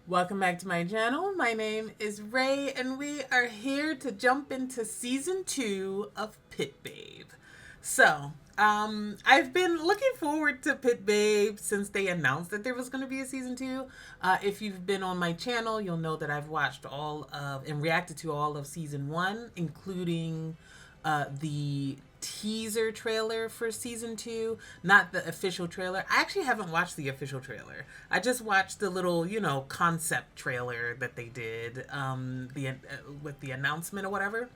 Welcome back to my channel. My name is Ray, and we are here to jump into season 2 of Pit Babe. So, I've been looking forward to Pit Babe since they announced that there was going to be a season 2. If you've been on my channel, you'll know that I've watched all of and reacted to all of season 1, including the teaser trailer for season 2, not the official trailer. I actually haven't watched the official trailer. I just watched the little, concept trailer that they did with the announcement or whatever.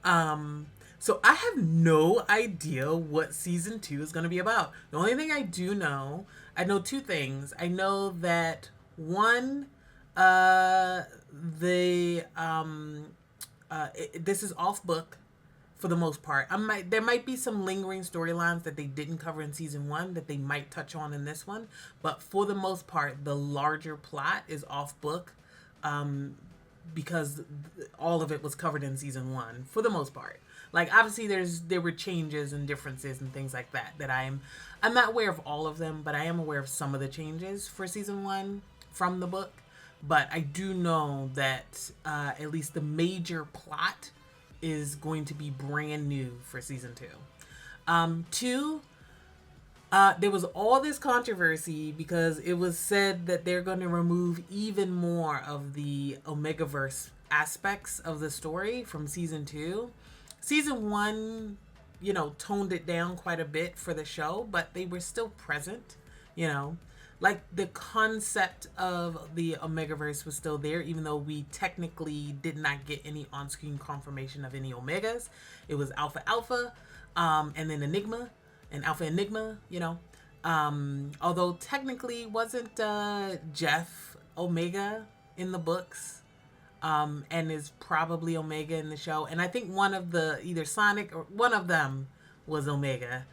So I have no idea what season 2 is going to be about. The only thing I do know, I know two things. I know that one, this is off book for the most part. There might be some lingering storylines that they didn't cover in season 1 that they might touch on in this one, but for the most part, the larger plot is off book, because all of it was covered in season 1 for the most part. Like, obviously there were changes and differences and things like that I'm not aware of all of them, but I am aware of some of the changes for season 1 from the book. But I do know that at least the major plot is going to be brand new for season 2. Two, there was all this controversy because it was said that they're going to remove even more of the Omegaverse aspects of the story from season 2. Season 1, toned it down quite a bit for the show, but they were still present, Like, the concept of the Omegaverse was still there, even though we technically did not get any on-screen confirmation of any Omegas. It was Alpha Alpha, and then Enigma, and Alpha Enigma, Although technically wasn't Jeff Omega in the books, and is probably Omega in the show. And I think one of the, either Sonic or one of them was Omega.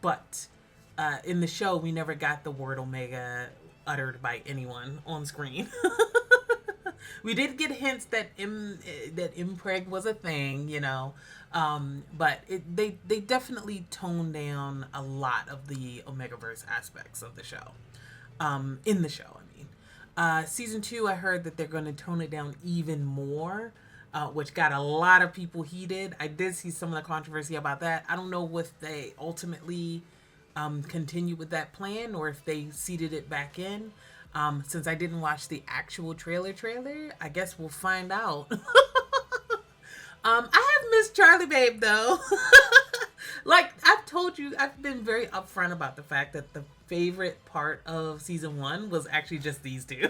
But in the show, we never got the word Omega uttered by anyone on screen. We did get hints that impreg was a thing, but they definitely toned down a lot of the Omegaverse aspects of the show. In the show, I mean. Season 2, I heard that they're going to tone it down even more, which got a lot of people heated. I did see some of the controversy about that. I don't know if they ultimately continue with that plan or if they seeded it back in. Since I didn't watch the actual trailer, I guess we'll find out. I have missed Charlie Babe, though. Like, I've told you, I've been very upfront about the fact that the favorite part of season 1 was actually just these two.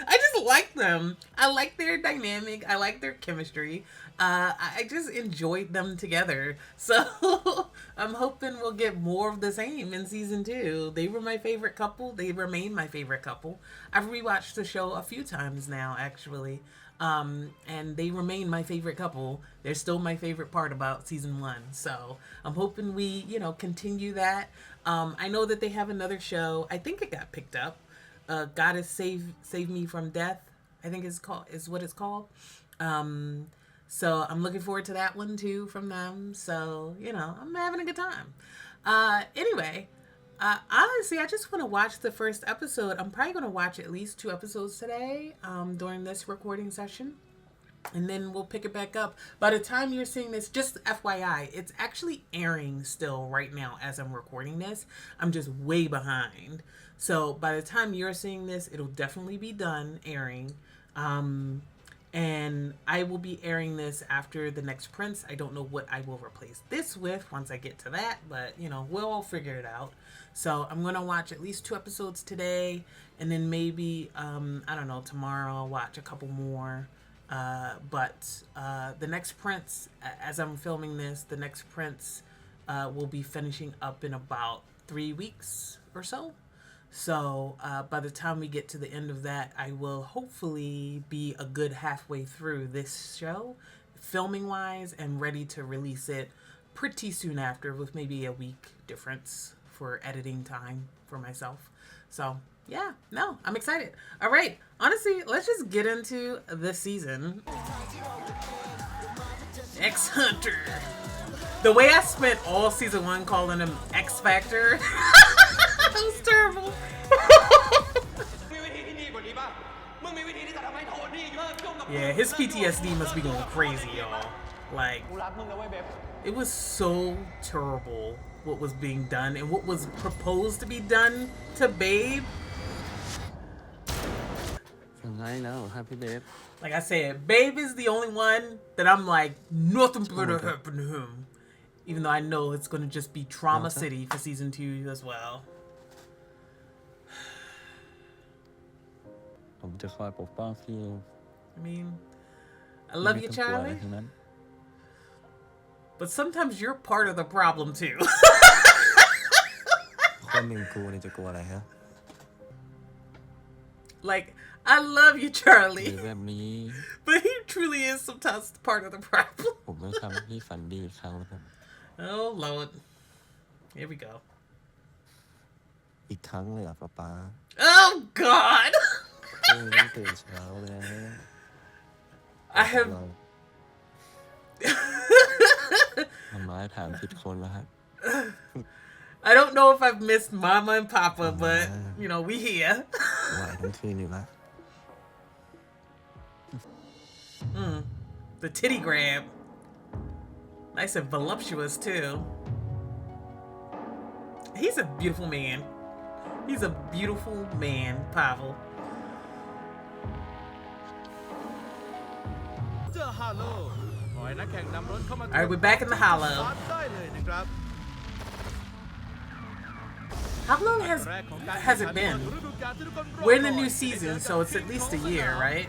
I just like them. I like their dynamic. I like their chemistry. I just enjoyed them together. So I'm hoping we'll get more of the same in season 2. They were my favorite couple. They remain my favorite couple. I've rewatched the show a few times now, actually. And they remain my favorite couple. They're still my favorite part about season 1. So I'm hoping we, continue that. I know that they have another show. I think it got picked up. Goddess Save Me from Death, I think is what it's called. So I'm looking forward to that one too from them. So, I'm having a good time. Anyway, honestly, I just want to watch the first episode. I'm probably going to watch at least 2 episodes today, during this recording session. And then we'll pick it back up. By the time you're seeing this, just FYI, it's actually airing still right now as I'm recording this. I'm just way behind. So by the time you're seeing this, it'll definitely be done airing. And I will be airing this after The Next Prince. I don't know what I will replace this with once I get to that, but, we'll all figure it out. So I'm going to watch at least 2 episodes today, and then maybe, I don't know, tomorrow I'll watch a couple more. But The Next Prince, as I'm filming this, The Next Prince will be finishing up in about 3 weeks or so. So by the time we get to the end of that, I will hopefully be a good halfway through this show, filming wise, and ready to release it pretty soon after, with maybe a week difference for editing time for myself. So yeah, no, I'm excited. All right, honestly, let's just get into the season. X Hunter. The way I spent all season 1 calling him X Factor. That was terrible. Yeah, his PTSD must be going crazy, y'all. Like, it was so terrible what was being done and what was proposed to be done to Babe. Like I said, Babe is the only one that I'm like, nothing better happen to him. Even though I know it's going to just be Trauma City for season 2 as well. I mean, I love you, Charlie. But sometimes you're part of the problem too. Like, I love you, Charlie. But he truly is sometimes part of the problem. Oh, Lord. Here we go. Oh, God. I have... I don't know if I've missed Mama and Papa, but, you know, we here. The titty grab. Nice and voluptuous, too. He's a beautiful man. He's a beautiful man, Pavel. Alright, we're back in the hollow. How long has it been? We're in the new season, so it's at least a year, right?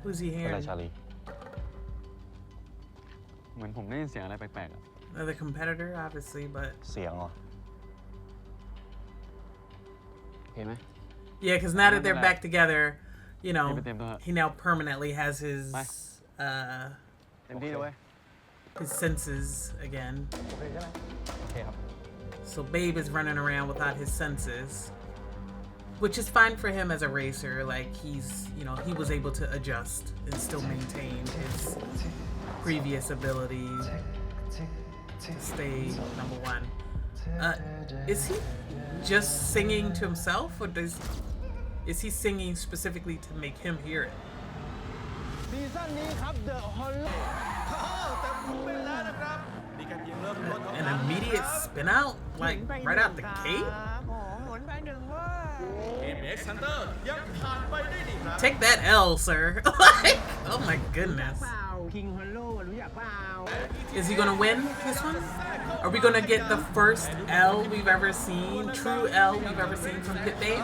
Who's he hearing? Another competitor, obviously, but... Yeah, because now that they're back together, you know, he now permanently has his senses again. So Babe is running around without his senses, which is fine for him as a racer. Like, he's, you know, he was able to adjust and still maintain his previous ability to stay number one. Is he just singing to himself, or is he singing specifically to make him hear it? An immediate spin out? Like, right out the gate? Take that L, sir. Like, oh my goodness. Is he gonna win this one? Are we gonna get the first L we've ever seen, true L we've ever seen from Pit Babe?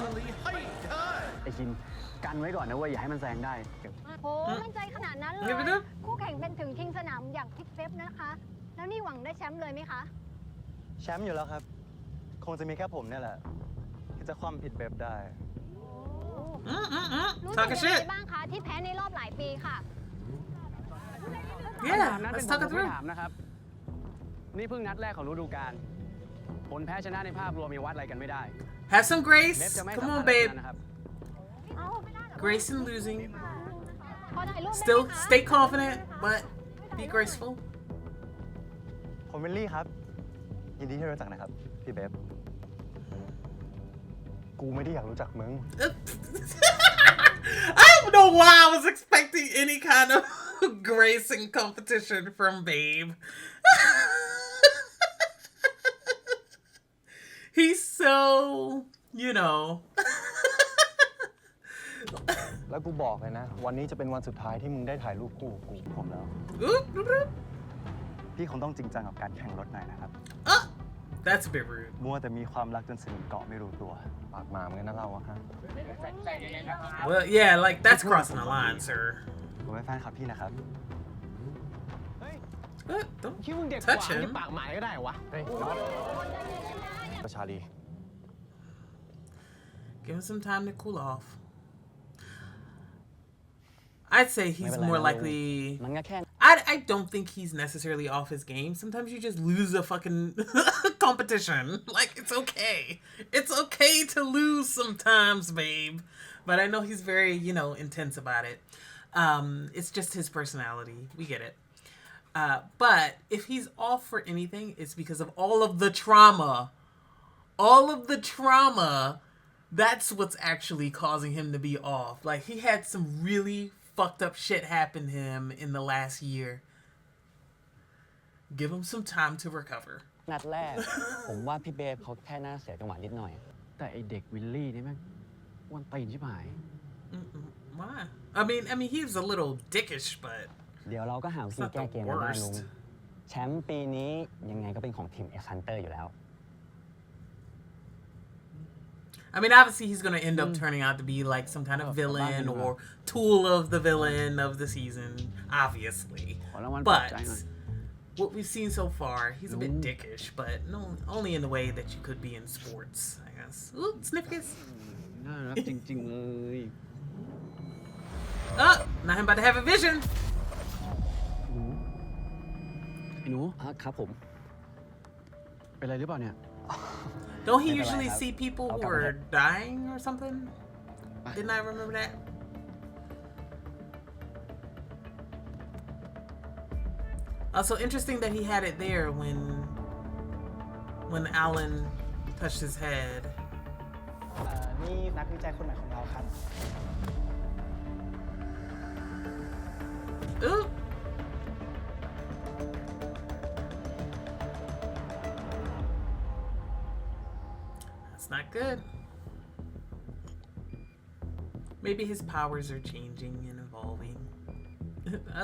Talking shit. Yeah, let's talk it through. Have some grace. Come on, babe. Grace in losing. Still stay confident, but be graceful. I don't know why I was expecting any kind of gracing competition from Babe. He's so, you know. แล้วกูบอกเลยนะวันนี้จะเป็นวันสุดท้ายที่มึงได้ถ่ายรูปคู่กูผมแล้วพี่คงต้องจริงจังกับการแข่งรถหน่อยนะครับ That's a bit rude. มัวแต่มีความรักจนสนิทเกาะไม่รู้ตัวปากหมาเหมือนกันนะเราอะฮะ Well, yeah, like that's crossing the line, sir. ผมเป็นแฟนคลับพี่นะครับ Don't touch him. ปากหมาก็ได้วะชาลี Give him some time to cool off. I'd say he's more likely... I don't think he's necessarily off his game. Sometimes you just lose a fucking competition. Like, it's okay. It's okay to lose sometimes, babe. But I know he's very, you know, intense about it. It's just his personality. We get it. But if he's off for anything, it's because of all of the trauma all of the trauma, that's what's actually causing him to be off. Like, he had some really fucked up shit happen to him in the last year. Give him some time to recover. นัดแรก ผมว่าพี่เบฟเขาแค่หน้าเสียจังหวะนิดหน่อย แต่ไอเด็กวิลลี่นี่แม่งวันตีนชิบหาย Why? I mean, he was a little dickish, but เดี๋ยวเราก็หาวิธีแก้เกมกันได้ลุง แชมป์ปีนี้ยังไงก็เป็นของทีม X Hunter อยู่แล้ว I mean, obviously he's going to end up turning out to be like some kind of villain or tool of the villain of the season, obviously. But what we've seen so far, he's a bit dickish, but no, only in the way that you could be in sports, I guess. Ooh, Sniffkiss. น่ารักจริงๆเลย Oh, now I'm about to have a vision. ไอ้หนู ครับผม เป็นไรหรือเปล่าเนี่ย Don't he usually see people who are dying or something? Didn't I remember that? Also interesting that he had it there when Alan touched his head. นี่นักวิจัยคนใหม่ของเราครับ Ooh. That's not good. Maybe his powers are changing and evolving. I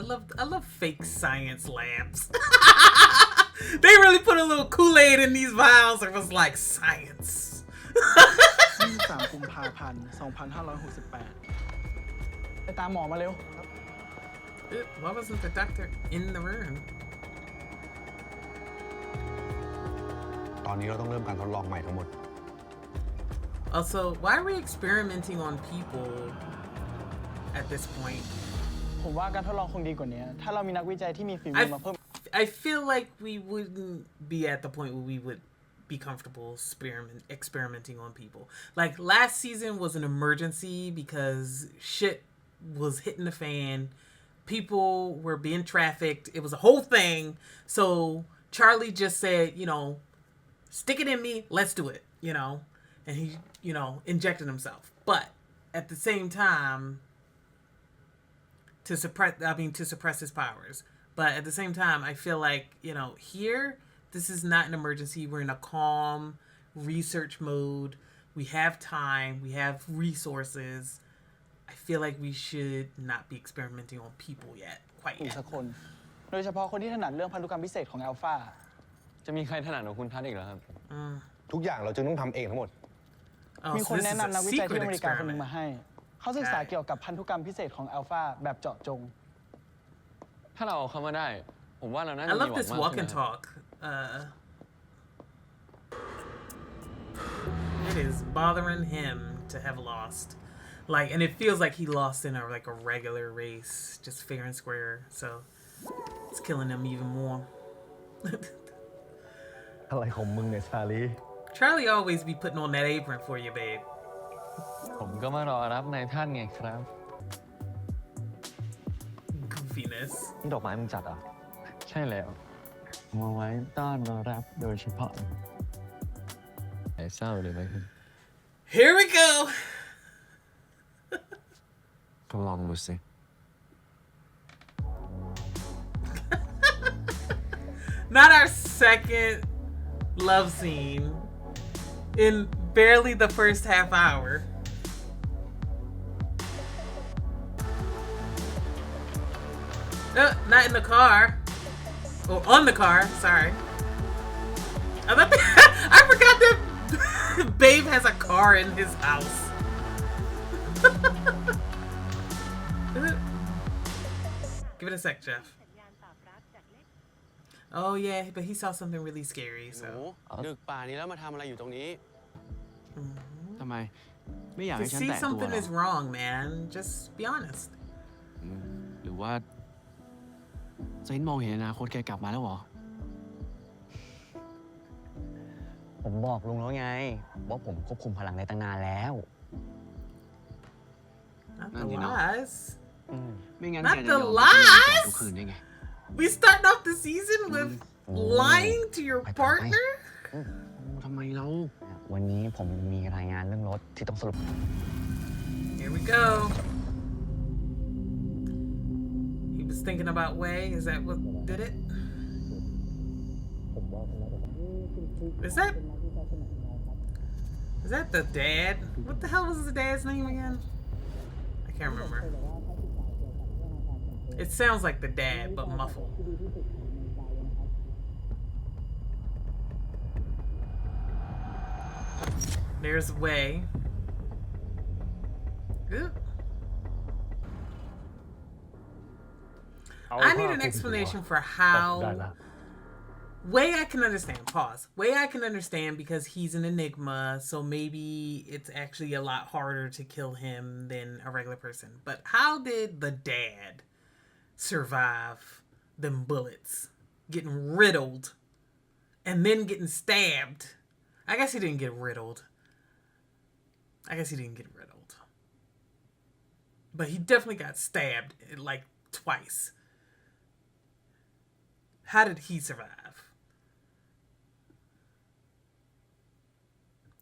love fake science labs. They really put a little Kool-Aid in these vials. It was like science. 23 กุมภาพันธ์ 2568 ไปตามหมอมาเร็ว Why wasn't the doctor in the room? ตอนนี้เราต้องเริ่มการทดลองใหม่ทั้งหมด Also, why are we experimenting on people at this point? ผมว่าการทดลองคงดีกว่านี้ถ้าเรามีนักวิจัยที่มีฝีมือมาเพิ่ม I feel like we wouldn't be at the point where we would be comfortable experimenting on people. Like, last season was an emergency because shit was hitting the fan. People were being trafficked. It was a whole thing. So Charlie just said, stick it in me. Let's do it, And he, injected himself. But at the same time, to suppress his powers. But at the same time, I feel like, here, this is not an emergency. We're in a calm research mode. We have time. We have resources. I feel like we should not be experimenting on people yet. Quite อีก yet. สักคน โดยเฉพาะคนที่ถนัดเรื่องพันธุกรรมพิเศษของอัลฟา จะมีใครถนัดของคุณทัศน์อีกเหรอครับ ทุกอย่างเราจึงต้องทำเองทั้งหมด Oh, มี so คน this แนะ is นำนัก a วิจัยที่ secret อเมริกาคนหนึ่งมา experiment. ให้ เขาศึกษาเกี่ยวกับพันธุกรรมพิเศษของอัลฟาแบบเจาะจง ถ้าเราเอาเข้ามาได้ ผมว่าเราน่า I จะมี love หวัง this มาก walk ขึ้น and นะครับ talk. It is bothering him to have lost. Like, and it feels like he lost in a regular race, just fair and square. So it's killing him even more. อะไรของมึงเนี่ยชาลี Charlie always be putting on that apron for you, babe. ผมก็มารอรับนายท่านไงครับ Goofiness. นี่ดอกไม้มึงจัดอ่ะ ใช่แล้วมาไว้ต้อนรับโดยเฉพาะไอ้เศร้าเลยไหมคุณ Here we go. ก็ลองดูสิ Not our second love scene in barely the first half hour. Not in the car. Or on the car, sorry. I forgot that Babe has a car in his house. Give it a sec, Jeff. Oh yeah, but he saw something really scary, หนู so. ดึกป่านี้แล้วมาทำอะไรอยู่ตรงนี้ ทำไม ไม่อยาก If ให้ you ฉัน see แตะตัว something หรอ is wrong, man, just be honest. หรือว่าเซนมองเห็นอนาคตแกกลับมาแล้วเหรอ ผมบอกลุงแล้วไง ว่าผมควบคุมพลังได้ตั้งนานแล้ว Not the Not enough. lies. ไม่งั้น Not แกจะ the ยอมมาเที่ยวกับแก lies ทุกคืนได้ไง We starting off the season with lying to your partner? ทำไมเรา วันนี้ผมมีรายงานเรื่องรถที่ต้องสรุป Here we go. He was thinking about Way. Is that what did it? Is that the dad? What the hell was the dad's name again? I can't remember. It sounds like the dad, but muffled. There's Way. Ooh. I need an explanation for how. Way I can understand. Pause. Way I can understand because he's an enigma, so maybe it's actually a lot harder to kill him than a regular person. But how did the dad survive them bullets? Getting riddled and then getting stabbed. I guess he didn't get riddled. But he definitely got stabbed like twice. How did he survive?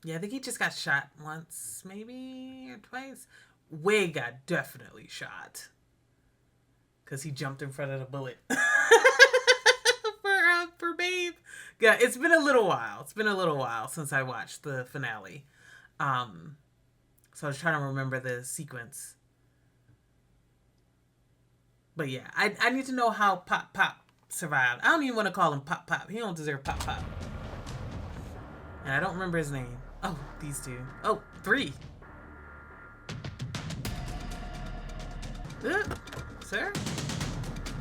Yeah, I think he just got shot once, maybe, or twice. Way got definitely shot. Because he jumped in front of the bullet. for Babe. Yeah, it's been a little while. It's been a little while since I watched the finale. So I was trying to remember the sequence. But yeah, I need to know how Pop survived. I don't even want to call him Pop. He don't deserve Pop. And I don't remember his name. Oh, these two. Oh, 3. Sir?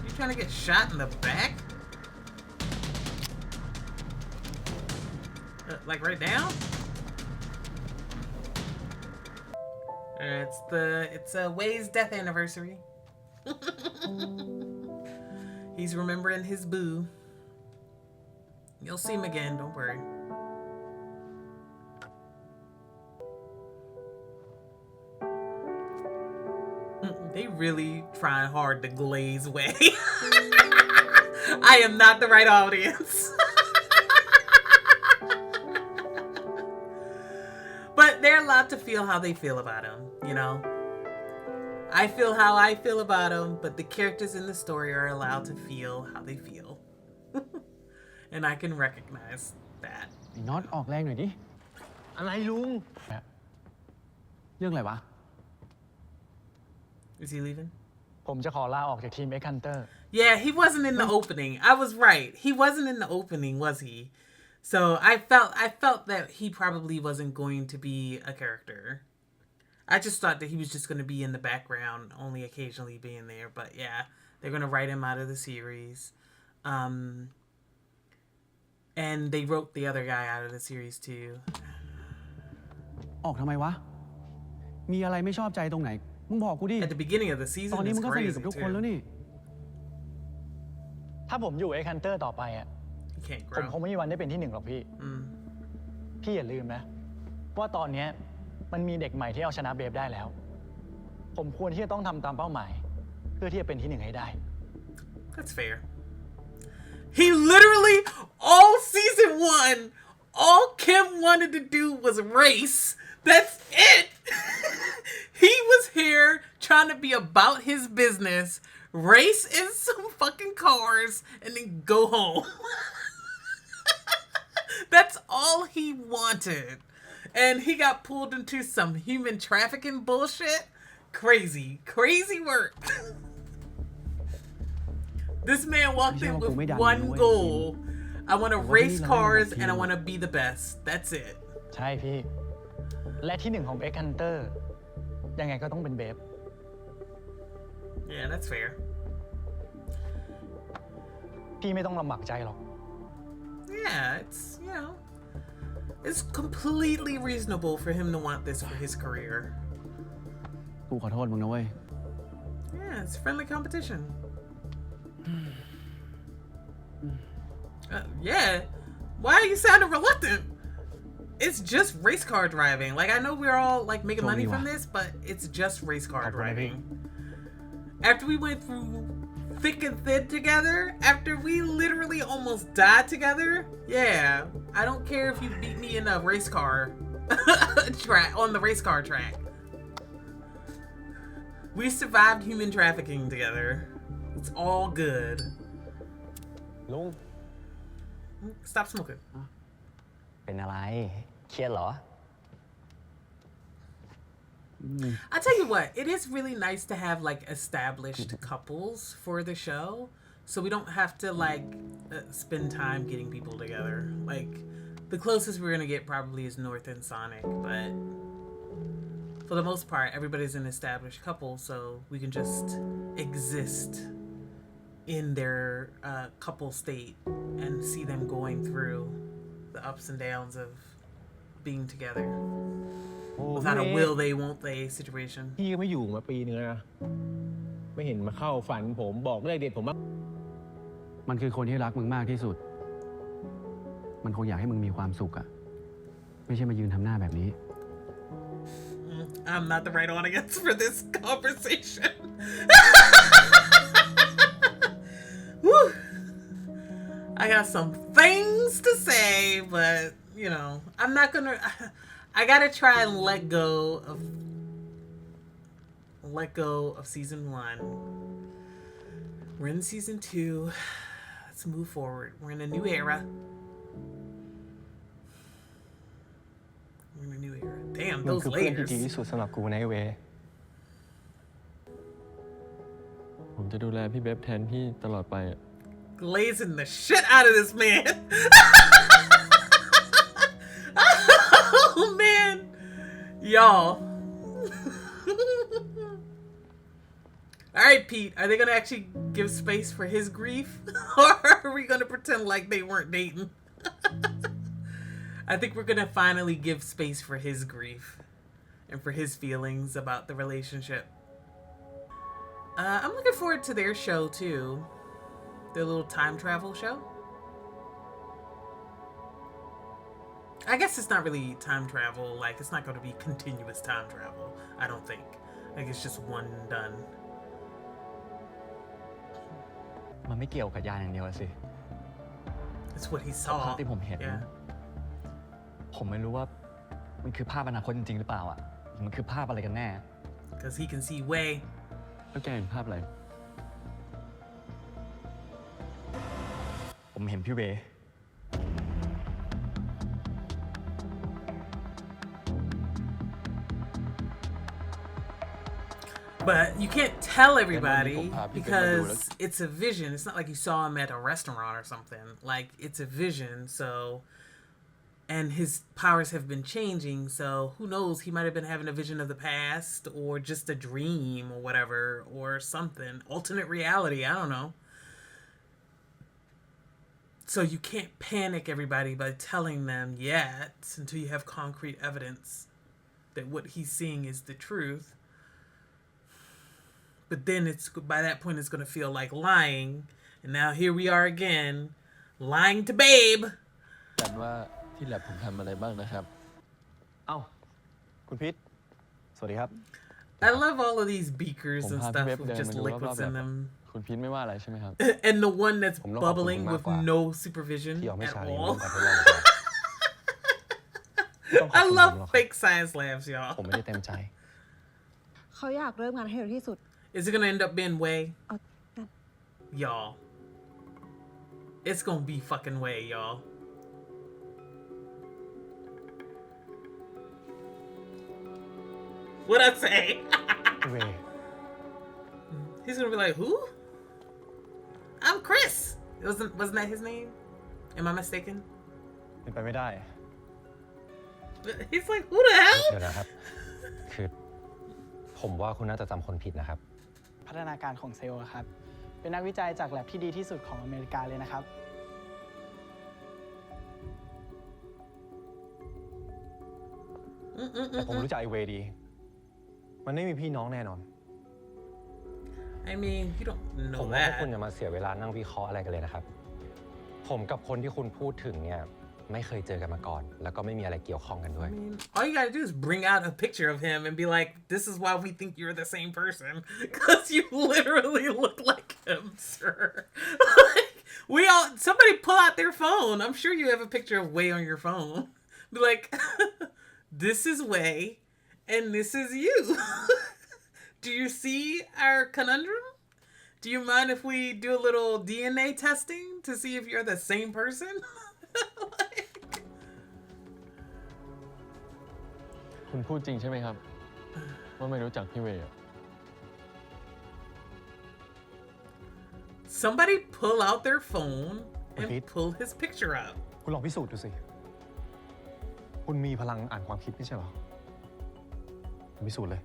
You trying to get shot in the back? Like right down? It's Way's death anniversary. He's remembering his boo. You'll see him again, don't worry. They really trying hard to glaze Way. I am not the right audience. But they're allowed to feel how they feel about him, you know? I feel how I feel about him, but the characters in the story are allowed to feel how they feel. And I can recognize that. ไอ้น็อตออกแรงหน่อยดิ อะไรลุง เรื่องอะไรวะ Is he leaving? ผมจะขอลาออกจากทีม X Hunter. Yeah, he wasn't in the opening. I was right. He wasn't in the opening, was he? So I felt that he probably wasn't going to be a character. I just thought that he was just going to be in the background, only occasionally being there. But yeah, they're going to write him out of the series. And they wrote the other guy out of the series too. ออกทำไมวะ มีอะไรไม่ชอบใจตรงไหน มึงบอกกูดิ At the beginning of the ต season, อนนี้ it's มึงก็สนิท crazy กับทุกคนแล้ว too. นี่ ถ้าผมอยู่ X Hunter ต่อไปอ่ะ He can't ผมคง grow. ไม่มีวันได้เป็นที่ 1หรอกพี่ พี่อย่าลืมนะว่าตอนเนี้ยมันมีเด็กใหม่ที่เอาชนะเบฟได้แล้ว ผมควรที่จะต้องทำตามเป้าหมายเพื่อที่จะเป็นที่ 1ให้ได้ That's fair. He literally, all season 1, all Kim wanted to do was race. That's it. He was here trying to be about his business, race in some fucking cars, and then go home. That's all he wanted. And he got pulled into some human trafficking bullshit. Crazy work. This man walked in with one goal. I want to race cars and I want to be the best. That's it. ใช่พี่ และที่ 1ของ X Hunter ยังไงก็ต้องเป็นเบฟ Yeah, that's fair. พี่ไม่ต้องลำบากใจหรอก Yeah, it's, you know, it's completely reasonable for him to want this for his career. กูขอโทษมึงนะเว้ย Yeah, it's friendly competition. Yeah. Why are you sounding reluctant? It's just race car driving. Like, I know we're all like making money from this, but it's just race car driving. After we went through thick and thin together, after we literally almost died together, yeah, I don't care if you beat me in a race car track on the race car track. We survived human trafficking together. It's all good. ลุง Stop smoking. เป็นอะไรเครียดเหรอ I tell you what, it is really nice to have like established couples for the show, so we don't have to like spend time getting people together. Like the closest we're gonna get probably is North and Sonic, but for the most part, everybody's an established couple, so we can just exist in their couple state and see them going through the ups and downs of being together without a will they won't they situation. พี่ก็ไม่อยู่มาปีนึงแล้วนะไม่เห็นมาเข้าฝันผมบอกเลขเด็ดผมบ้าง มันคือคนที่รักมึงมากที่สุด มันคงอยากให้มึงมีความสุขอะไม่ใช่มายืนทำหน้าแบบนี้ I'm not the right audience for this conversation. Woo. I got some things to say, but you know, I'm not gonna. I gotta try and let go of season 1. We're in season 2. Let's move forward. We're in a new era. We're in a new era. Damn, มึง those คือเพื่อนที่ layers. ดีที่สุดสำหรับกูนะไอ้เว ผมจะดูแลพี่เบฟแทนพี่ตลอดไปอะ Glazing the shit out of this man. Oh man, y'all. All right, Pete, are they gonna actually give space for his grief, or are we gonna pretend like they weren't dating? I think we're gonna finally give space for his grief and for his feelings about the relationship. I'm looking forward to their show too. Their little time travel show. I guess it's not really time travel. Like, it's not going to be continuous time travel. I don't think. Like, it's just one and done. มันไม่เกี่ยวกับยานอย่างเดียวสิ It's what he ภา saw. พที่ผมเห็น Yeah. ผมไม่รู้ว่ามันคือภาพอนาคตจริงๆหรือเปล่าอ่ะหรือมันคือภาพอะไรกันแน่ Because he can see way. แล้วแกเห็นภาพอะไร ผมเห็นพี่เว But you can't tell everybody Pavel, because it's a vision. It's not like you saw him at a restaurant or something. Like, it's a vision, so... And his powers have been changing, so who knows? He might have been having a vision of the past, or just a dream, or whatever, or something. Alternate reality, I don't know. So you can't panic everybody by telling them yet until you have concrete evidence that what he's seeing is the truth. But then it's by that point it's going to feel like lying. And now here we are again, lying to Babe. กันว่าที่แลบผมทำอะไรบ้างนะครับ เอ้าคุณพิษสวัสดีครับ I love all of these beakers ผม and พาพี่ stuff เบฟ with เดิน just มาดูรอบ liquids ๆแล in บ them. คุณพีทไม่ว่าอะไรใช่ไหมครับ And the one that's ผมต้องขอบคุณ bubbling มาก with กว่า no supervision ที่ยอมให้ at ชาลี all. ร่วมกันทดลองกับเรา I love fake science labs, y'all. ผมไม่ได้เต็มใจ เขาอยากเริ่มงานให้เร็วที่สุด Is it gonna end up being Way? เอากัน Y'all. It's gonna be fucking Way, y'all. What'd I say? เว He's gonna be like, who? I'm Chris. Wasn't that his name? Am I mistaken? เป็นไปไม่ได้ He's like, who the hell? เดี๋ยวนะครับ คือผมว่าคุณน่าจะจำคนผิดนะครับ พัฒนาการของเซลล์ครับ เป็นนักวิจัยจากแลบที่ดีที่สุดของอเมริกาเลยนะครับ แต่ผมรู้จักไอเวดี มันไม่มีพี่น้องแน่นอน I mean, you don't ผม know ว่าพวก that. คุณอย่ามาเสียเวลานั่งวิเคราะห์อะไรกันเลยนะครับ ผมกับคนที่คุณพูดถึงเนี่ยไม่เคยเจอกันมาก่อน แล้วก็ไม่มีอะไรเกี่ยวข้องกันด้วย I mean, all you gotta do is bring out a picture of him and be like, this is why we think you're the same person. Because you literally look like him, sir. Like, we somebody pull out their phone. I'm sure you have a picture of Way on your phone. Be like, this is Way, and this is you. Do you see our conundrum? Do you mind if we do a little DNA testing to see if you're the same person? คุณพูดจริงใช่ไหมครับ ว่าไม่รู้จักพี่เวย์อะ Somebody pull out their phone and Repeat. pull his picture up. คุณลองพิสูจน์ดูสิ คุณมีพลังอ่านความคิดไม่ใช่เหรอคุณพิสูจน์เลย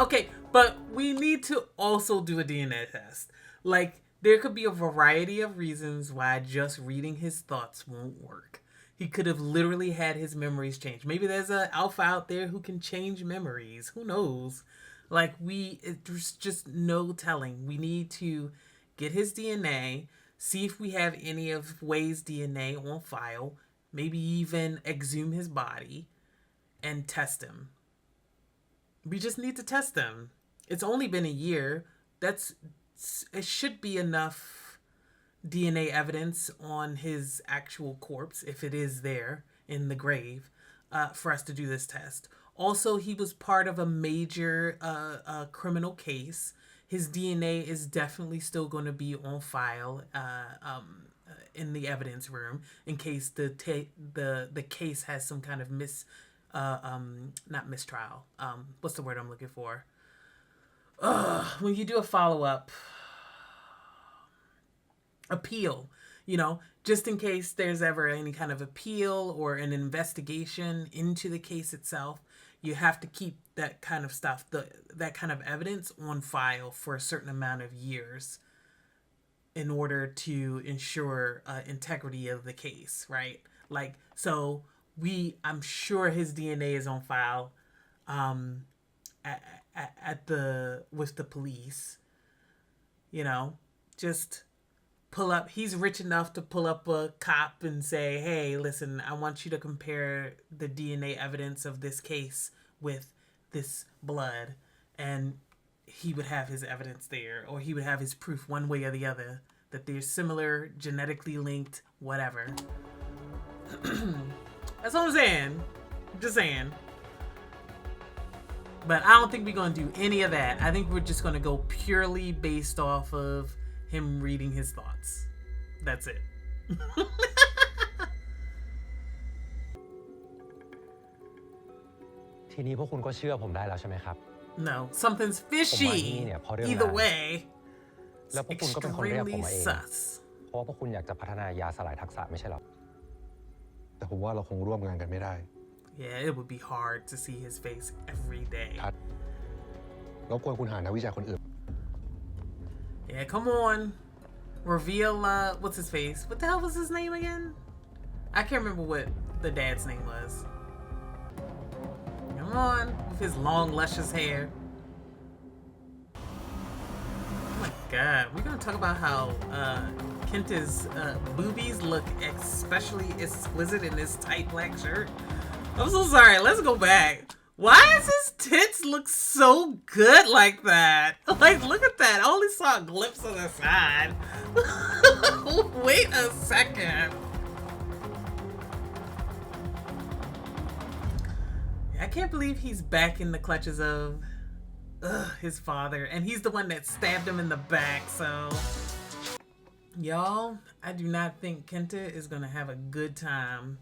Okay, but we need to also do a DNA test. Like, there could be a variety of reasons why just reading his thoughts won't work. He could have literally had his memories changed. Maybe there's an alpha out there who can change memories. Who knows? Like, there's just no telling. We need to get his DNA, see if we have any of Way's DNA on file, maybe even exhume his body and test him. We just need to test them. It's only been a year. It should be enough DNA evidence on his actual corpse, if it is there in the grave, for us to do this test. Also, he was part of a major criminal case. His DNA is definitely still going to be on file in the evidence room in case the case has some kind of not mistrial. What's the word I'm looking for? When you do a follow-up appeal, just in case there's ever any kind of appeal or an investigation into the case itself, you have to keep that kind of stuff, that kind of evidence on file for a certain amount of years in order to ensure integrity of the case, right? Like, so I'm sure his DNA is on file with the police. Just pull up. He's rich enough to pull up a cop and say, hey, listen, I want you to compare the DNA evidence of this case with this blood. And he would have his evidence there, or he would have his proof one way or the other that they're similar, genetically linked, whatever. That's what I'm saying. Just saying. But I don't think we're going to do any of that. I think we're just going to go purely based off of him reading his thoughts. That's it. ทีนี้พวกคุณก็เชื่อผมได้แล้วใช่ไหมครับ No, something's ผมมาที่นี่ fishy. เนี่ยเพราะเรื่อง Either งาน way, แล้วพวกคุณก็เป็นคนเรียกผม extremely มาเอง sus. เพราะว่าพวกคุณอยากจะพัฒนายาสลายทักษะไม่ใช่หรอ แต่ผมว่าเราคงร่วมงานกันไม่ได้ Yeah, it would be hard to see his face every day. รบกวนคุณหานักวิจัยคนอื่น Yeah, come on. Reveal, what's his face? What the hell was his name again? I can't remember what the dad's name was. Come on, with his long, luscious hair. Oh my god, we're gonna talk about how Kenta's boobies look especially exquisite in this tight black shirt. I'm so sorry, let's go back. Why does his tits look so good like that? Like, look at that. I only saw a glimpse of the side. Wait a second. I can't believe he's back in the clutches of his father. And he's the one that stabbed him in the back, so... Y'all, I do not think Kenta is going to have a good time.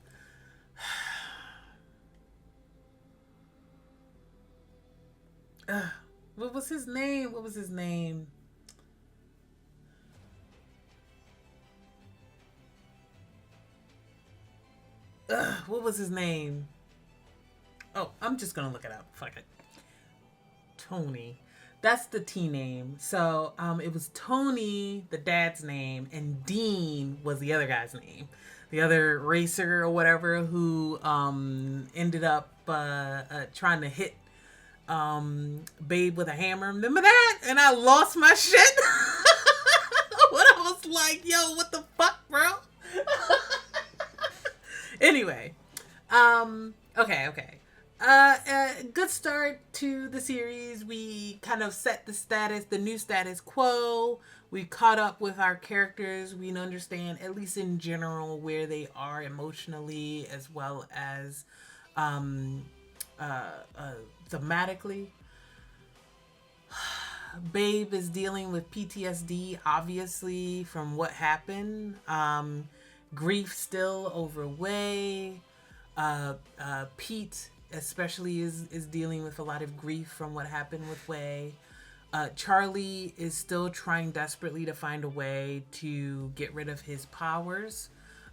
What was his name? What was his name? What was his name? Oh, I'm just gonna look it up. Fuck it. Tony. That's the T name. So it was Tony, the dad's name, and Dean was the other guy's name. The other racer or whatever who ended up trying to hit Babe with a hammer. Remember that? And I lost my shit. What I was like, yo, what the fuck, bro? Anyway, okay. Good start to the series. We kind of set the new status quo. We caught up with our characters. We understand, at least in general, where they are emotionally as well as thematically. Babe is dealing with PTSD, obviously, from what happened. Grief still over Way. Pete especially is dealing with a lot of grief from what happened with Way. Charlie is still trying desperately to find a way to get rid of his powers,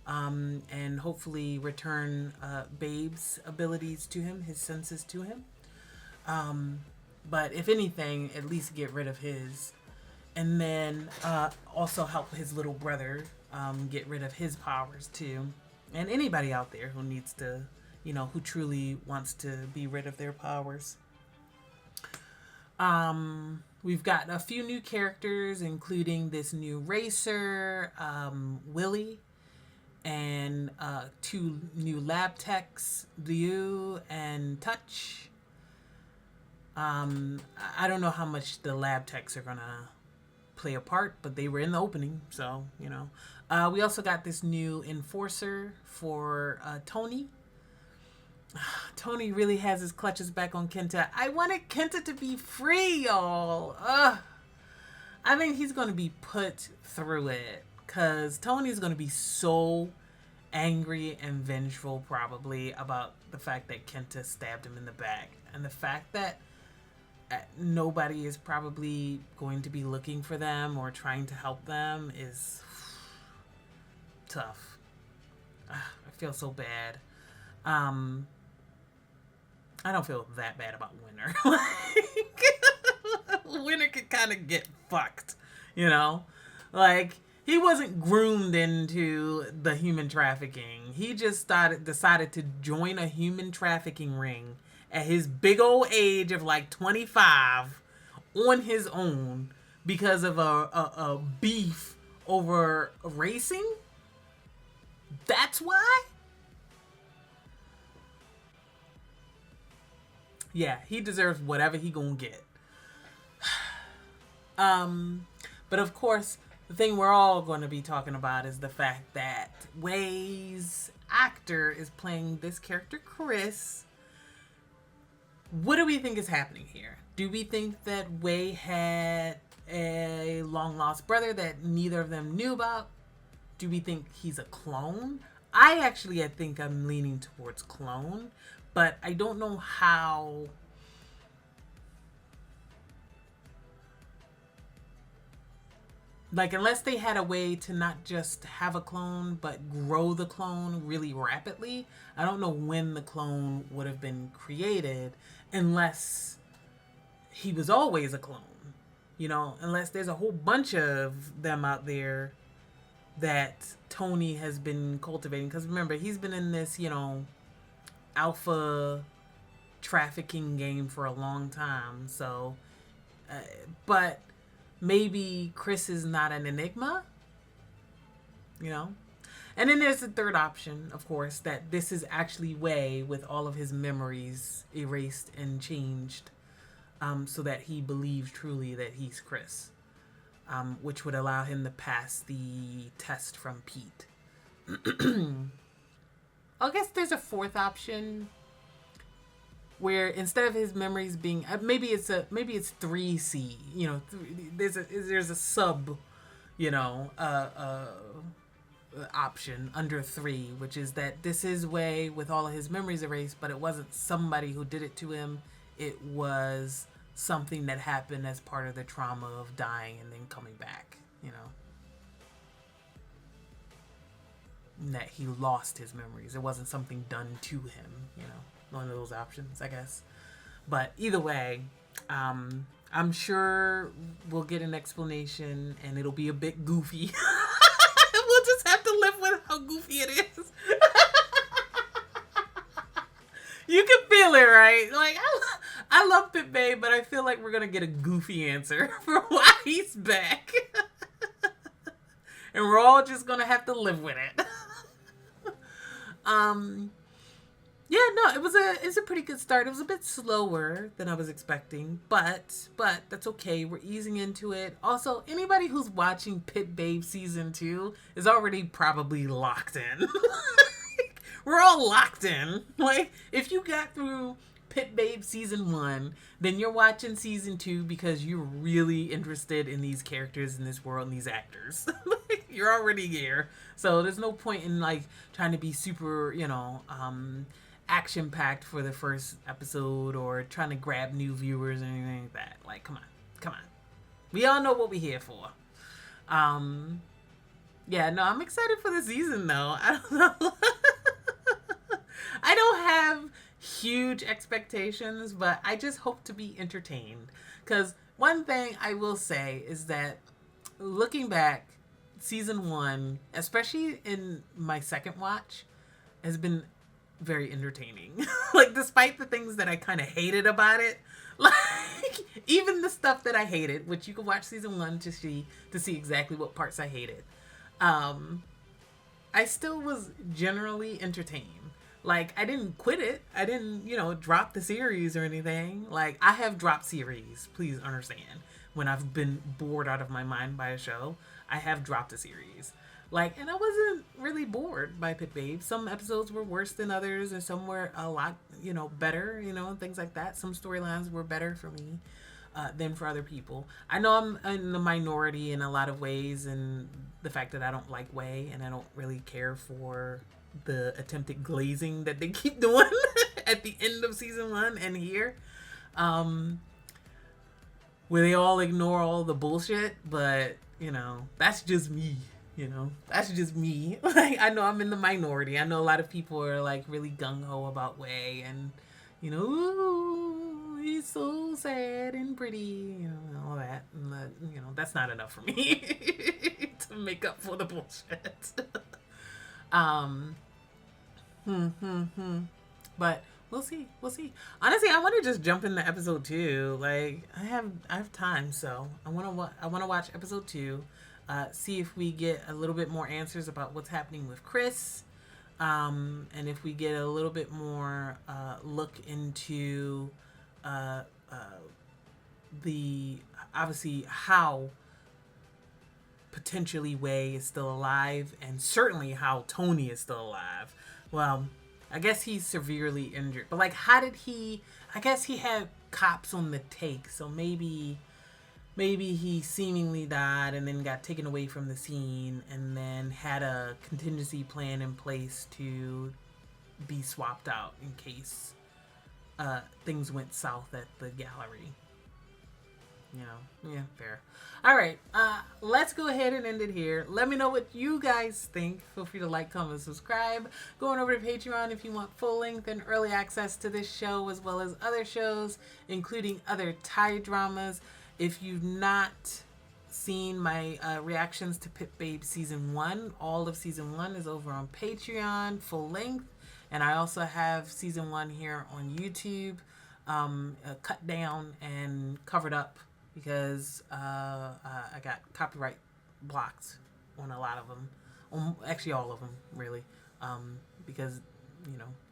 and hopefully return Babe's abilities to him, his senses to him. But if anything, at least get rid of his. And then also help his little brother get rid of his powers too. And anybody out there who needs to, who truly wants to be rid of their powers. We've got a few new characters, including this new racer, Willie, and 2 new lab techs, Liu and Touch. I don't know how much the lab techs are gonna play a part, but they were in the opening, so we also got this new enforcer for Tony. Tony really has his clutches back on Kenta. I wanted Kenta to be free, y'all. I think he's gonna be put through it, because Tony's gonna be so angry and vengeful probably about the fact that Kenta stabbed him in the back, and the fact that nobody is probably going to be looking for them or trying to help them is tough. I feel so bad. I don't feel that bad about Winter. Winter could kind of get fucked, Like, he wasn't groomed into the human trafficking. He just decided to join a human trafficking ring at his big old age of like 25 on his own because of a beef over racing. That's why? Yeah, he deserves whatever he gonna get. But of course, the thing we're all going to be talking about is the fact that Way's actor is playing this character, Chris. What do we think is happening here? Do we think that Way had a long-lost brother that neither of them knew about? Do we think he's a clone? I think I'm leaning towards clone, but I don't know how. Like, unless they had a way to not just have a clone, but grow the clone really rapidly, I don't know when the clone would have been created, unless he was always a clone. Unless there's a whole bunch of them out there that Tony has been cultivating. Because remember, he's been in this, alpha trafficking game for a long time. So, but maybe Chris is not an enigma, And then there's the third option, of course, that this is actually Way with all of his memories erased and changed, so that he believes truly that he's Chris, which would allow him to pass the test from Pete. I guess there's a fourth option where instead of his memories being maybe it's 3C, there's a sub, option under 3, which is that this is Way with all of his memories erased, but it wasn't somebody who did it to him. It was something that happened as part of the trauma of dying and then coming back, that he lost his memories. It wasn't something done to him, one of those options, I guess. But either way, I'm sure we'll get an explanation and it'll be a bit goofy. We'll just have to live with how goofy it is. You can feel it, right? Like, I love Pit Bay, but I feel like we're going to get a goofy answer for why he's back. And we're all just going to have to live with it. Yeah, no, it's a pretty good start. It was a bit slower than I was expecting, but that's okay. We're easing into it. Also, anybody who's watching Pit Babe season 2 is already probably locked in. We're all locked in. Like, if you got through Pit Babe season 1, then you're watching season 2 because you're really interested in these characters in this world and these actors. You're already here. So there's no point in like trying to be super, action packed for the first episode or trying to grab new viewers or anything like that. Like, come on. We all know what we're here for. Yeah, no, I'm excited for the season though. I don't know. I don't have huge expectations, but I just hope to be entertained. Because one thing I will say is that looking back, season 1, especially in my second watch, has been very entertaining. Like, despite the things that I kind of hated about it, like even the stuff that I hated, which you can watch season 1 to see exactly what parts I hated, I still was generally entertained. Like, I didn't quit it. I didn't, drop the series or anything. Like, I have dropped series, please understand. When I've been bored out of my mind by a show, I have dropped a series. Like, and I wasn't really bored by Pit Babe. Some episodes were worse than others, and some were a lot, better, and things like that. Some storylines were better for me than for other people. I know I'm in the minority in a lot of ways, and the fact that I don't like Way, and I don't really care for the attempted glazing that they keep doing at the end of season 1 and here, where they all ignore all the bullshit, but that's just me. That's just me. Like, I know I'm in the minority. I know a lot of people are like really gung-ho about Way, and ooh, he's so sad and pretty, all that, and that's not enough for me to make up for the bullshit. But we'll see. Honestly, I want to just jump into episode 2. Like, I have time, so I want to watch episode 2. See if we get a little bit more answers about what's happening with Chris, and if we get a little bit more look into the obviously how potentially Way is still alive, and certainly how Tony is still alive. Well, I guess he's severely injured, but like, how did he? I guess he had cops on the take, so maybe he seemingly died and then got taken away from the scene, and then had a contingency plan in place to be swapped out in case things went south at the gallery. Yeah, fair. All right, let's go ahead and end it here. Let me know what you guys think. Feel free to like, comment, subscribe. Go on over to Patreon if you want full length and early access to this show, as well as other shows, including other Thai dramas. If you've not seen my reactions to Pit Babe season 1, all of season 1 is over on Patreon, full length. And I also have season 1 here on YouTube, cut down and covered up, because I got copyright blocked on a lot of them. Actually, all of them, really. Because,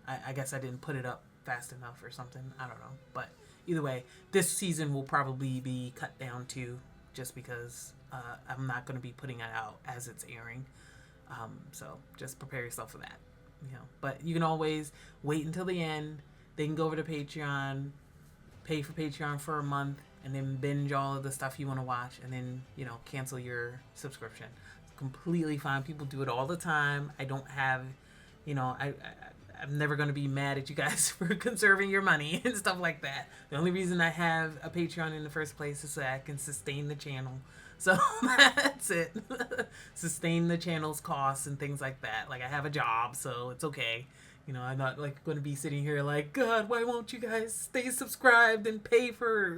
I guess I didn't put it up fast enough or something. I don't know. But either way, this season will probably be cut down too, just because I'm not going to be putting it out as it's airing. So just prepare yourself for that. But you can always wait until the end. They can go over to Patreon, pay for Patreon for a month, and then binge all of the stuff you want to watch, and then, cancel your subscription. It's completely fine. People do it all the time. I don't have, I'm never going to be mad at you guys for conserving your money and stuff like that. The only reason I have a Patreon in the first place is so I can sustain the channel. So that's it. Sustain the channel's costs and things like that. Like, I have a job, so it's okay. I'm not like going to be sitting here like, God, why won't you guys stay subscribed and pay for,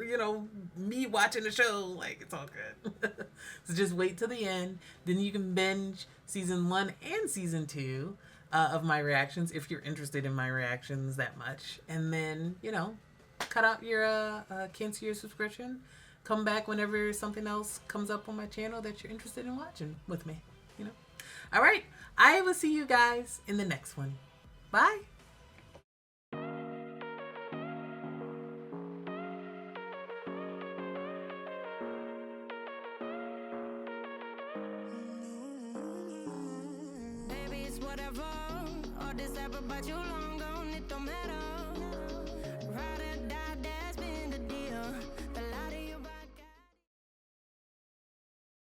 me watching the show? Like, it's all good. So just wait till the end. Then you can binge season 1 and season 2 of my reactions, if you're interested in my reactions that much. And then, cut out your, cancel your subscription. Come back whenever something else comes up on my channel that you're interested in watching with me, All right. I will see you guys in the next one. Bye. whatever. All this ever, but you long gone, it don't matter. Riding